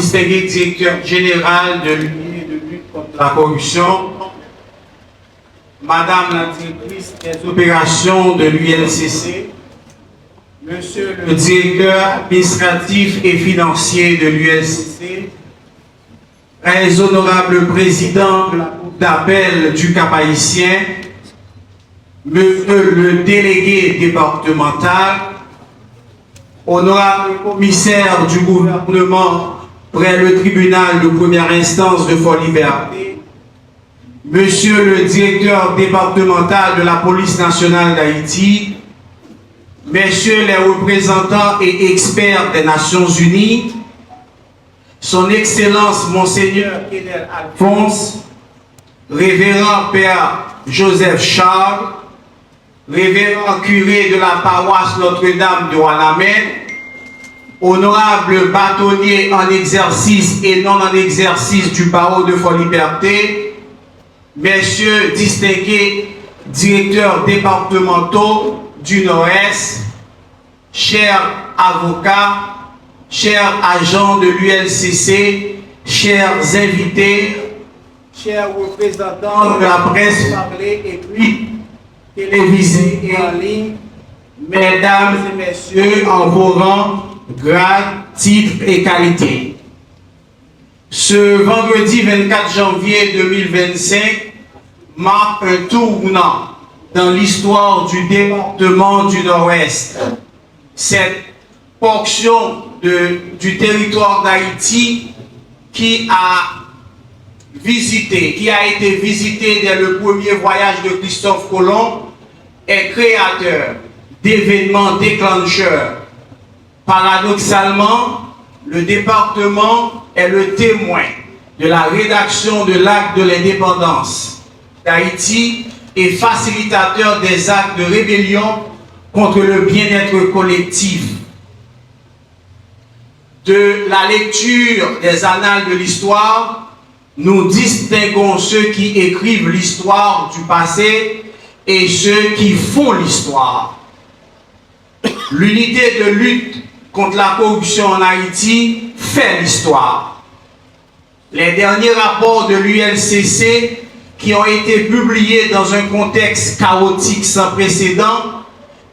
distingué directeur général de l'unité de lutte contre la corruption, Madame la directrice des opérations de l'ULCC, Monsieur le directeur administratif et financier de l'ULCC, très honorable président de la Cour d'appel du Cap-Haïtien, Monsieur le délégué départemental, honorable commissaire du gouvernement près le tribunal de première instance de Fort-Liberté, Monsieur le directeur départemental de la police nationale d'Haïti, Messieurs les représentants et experts des Nations Unies, Son Excellence Monseigneur Kenel Alphonse, Révérend Père Joseph Charles, Révérend curé de la paroisse Notre-Dame de Ouanamène, honorable bâtonnier en exercice et non en exercice du barreau de Fort-Liberté, messieurs distingués directeurs départementaux du Nord-Est, chers avocats, chers agents de l'ULCC, chers invités, chers représentants de la presse parlée et puis télévisée et en ligne, mesdames et messieurs, en vos rangs, grades, titres et qualités. Ce vendredi 24 janvier 2025 marque un tournant dans l'histoire du département du Nord-Ouest. Cette portion du territoire d'Haïti qui a été visité dès le premier voyage de Christophe Colomb est créateur d'événements déclencheurs. Paradoxalement, le département est le témoin de la rédaction de l'acte de l'indépendance d'Haïti et facilitateur des actes de rébellion contre le bien-être collectif. De la lecture des annales de l'histoire, nous distinguons ceux qui écrivent l'histoire du passé et ceux qui font l'histoire. L'unité de lutte contre la corruption en Haïti fait l'histoire. Les derniers rapports de l'ULCC qui ont été publiés dans un contexte chaotique sans précédent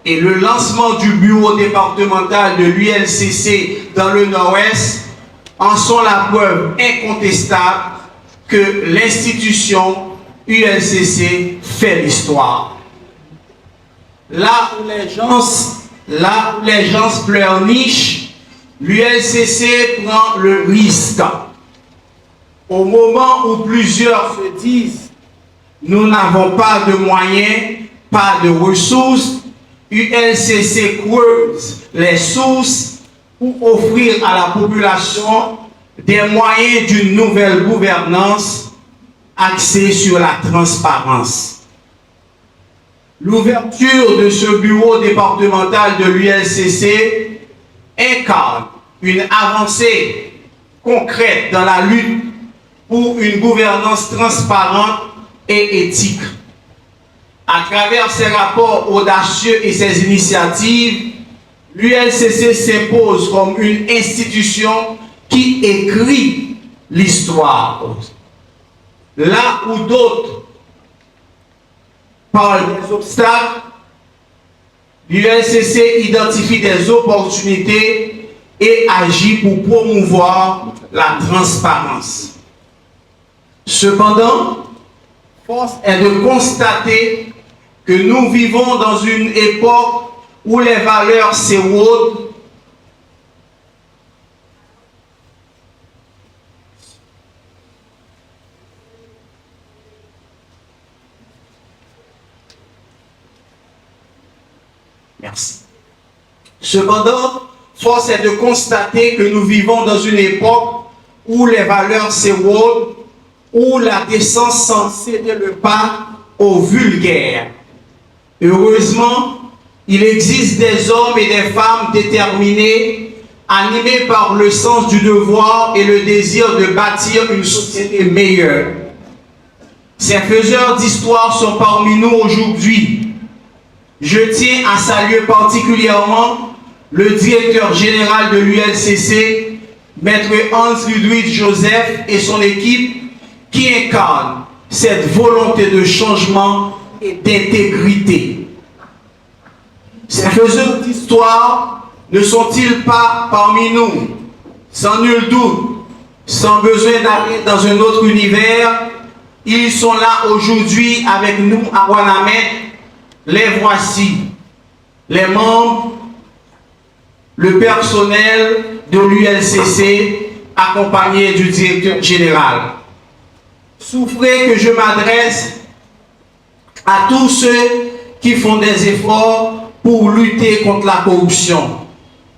et le lancement du bureau départemental de l'ULCC dans le Nord-Ouest en sont la preuve incontestable que l'institution ULCC fait l'histoire. Là où les gens pleurnichent, l'ULCC prend le risque. Au moment où plusieurs se disent « nous n'avons pas de moyens, pas de ressources », ULCC creuse les sources pour offrir à la population des moyens d'une nouvelle gouvernance axée sur la transparence. L'ouverture de ce bureau départemental de l'ULCC incarne une avancée concrète dans la lutte pour une gouvernance transparente et éthique. À travers ses rapports audacieux et ses initiatives, l'ULCC s'impose comme une institution qui écrit l'histoire. Là où d'autres parlent des obstacles, l'ULCC identifie des opportunités et agit pour promouvoir la transparence. Cependant, force est de constater que nous vivons dans une époque où les valeurs s'érodent, Merci. Cependant, force est de constater que nous vivons dans une époque où les valeurs s'érodent, où la décence semble céder le pas au vulgaire. Heureusement, il existe des hommes et des femmes déterminés, animés par le sens du devoir et le désir de bâtir une société meilleure. Ces faiseurs d'histoire sont parmi nous aujourd'hui. Je tiens à saluer particulièrement le directeur général de l'ULCC, Maître Hans-Ludwig Joseph et son équipe qui incarnent cette volonté de changement et d'intégrité. Ces faiseurs d'histoire ne sont-ils pas parmi nous, sans nul doute, sans besoin d'aller dans un autre univers? Ils sont là aujourd'hui avec nous à Ouanamène. Les voici, les membres, le personnel de l'ULCC, accompagné du directeur général. Souffrez que je m'adresse à tous ceux qui font des efforts pour lutter contre la corruption.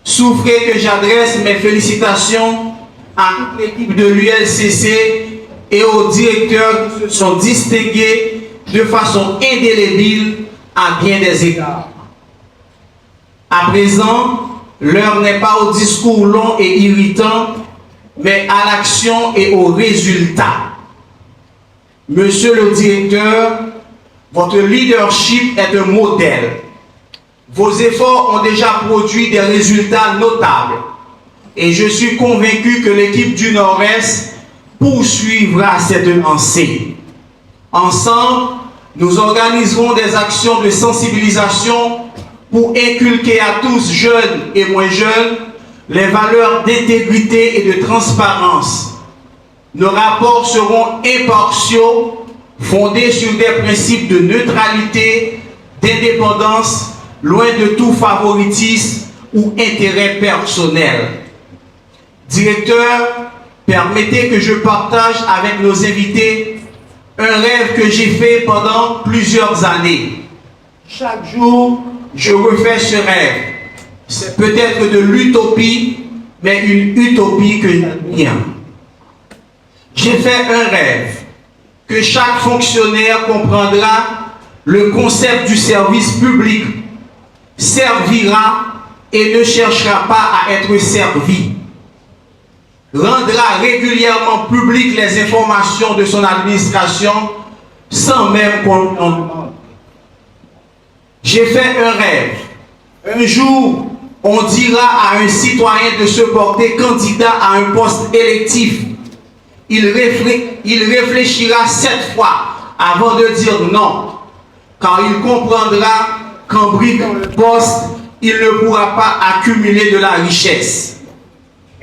Souffrez que j'adresse mes félicitations à toute l'équipe de l'ULCC et aux directeurs qui se sont distingués de façon indélébile à bien des égards. À présent, l'heure n'est pas au discours long et irritant, mais à l'action et au résultat. Monsieur le directeur, votre leadership est un modèle. Vos efforts ont déjà produit des résultats notables. Et je suis convaincu que l'équipe du Nord-Est poursuivra cette lancée. Ensemble, nous organiserons des actions de sensibilisation pour inculquer à tous, jeunes et moins jeunes, les valeurs d'intégrité et de transparence. Nos rapports seront impartiaux, fondés sur des principes de neutralité, d'indépendance, loin de tout favoritisme ou intérêt personnel. Directeur, permettez que je partage avec nos invités un rêve que j'ai fait pendant plusieurs années. Chaque jour, je refais ce rêve. C'est peut-être de l'utopie, mais une utopie que j'admire. J'ai fait un rêve que chaque fonctionnaire comprendra le concept du service public, servira et ne cherchera pas à être servi, rendra régulièrement publiques les informations de son administration sans même qu'on en demande. J'ai fait un rêve. Un jour, on dira à un citoyen de se porter candidat à un poste électif. Il réfléchira 7 fois avant de dire non, car il comprendra qu'en briguant le poste, il ne pourra pas accumuler de la richesse.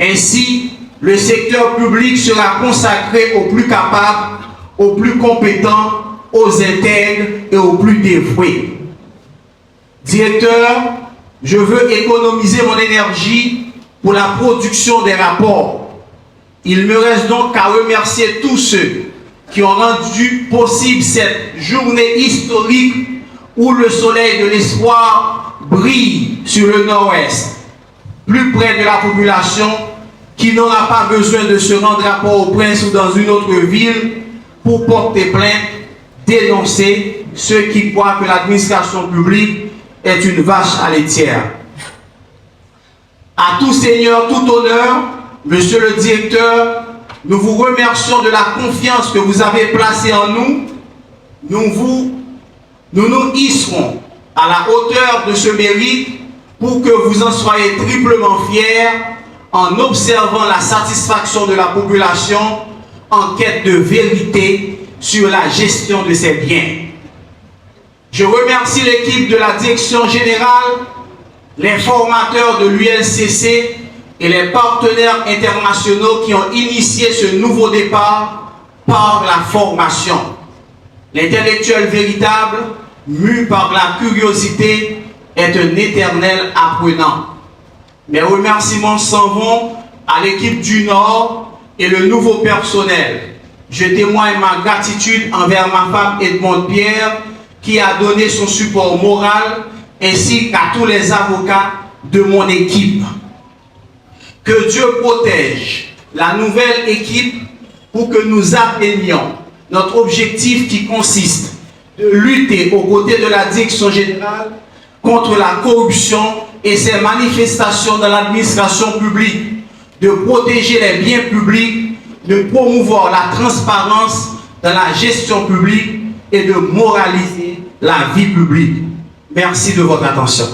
Ainsi, le secteur public sera consacré aux plus capables, aux plus compétents, aux intègres et aux plus dévoués. Directeur, je veux économiser mon énergie pour la production des rapports. Il me reste donc qu'à remercier tous ceux qui ont rendu possible cette journée historique où le soleil de l'espoir brille sur le Nord-Ouest, plus près de la population qui n'aura pas besoin de se rendre à Port-au-Prince ou dans une autre ville pour porter plainte, dénoncer ceux qui croient que l'administration publique est une vache à laitière. À tout seigneur, tout honneur, monsieur le directeur, nous vous remercions de la confiance que vous avez placée en nous. Nous nous hisserons à la hauteur de ce mérite pour que vous en soyez triplement fiers en observant la satisfaction de la population en quête de vérité sur la gestion de ses biens. Je remercie l'équipe de la direction générale, les formateurs de l'ULCC et les partenaires internationaux qui ont initié ce nouveau départ par la formation. L'intellectuel véritable, mu par la curiosité, est un éternel apprenant. Mes remerciements s'en vont à l'équipe du Nord et le nouveau personnel. Je témoigne ma gratitude envers ma femme Edmonde Pierre qui a donné son support moral ainsi qu'à tous les avocats de mon équipe. Que Dieu protège la nouvelle équipe pour que nous atteignions notre objectif qui consiste de lutter aux côtés de la direction générale contre la corruption et ses manifestations dans l'administration publique, de protéger les biens publics, de promouvoir la transparence dans la gestion publique et de moraliser la vie publique. Merci de votre attention.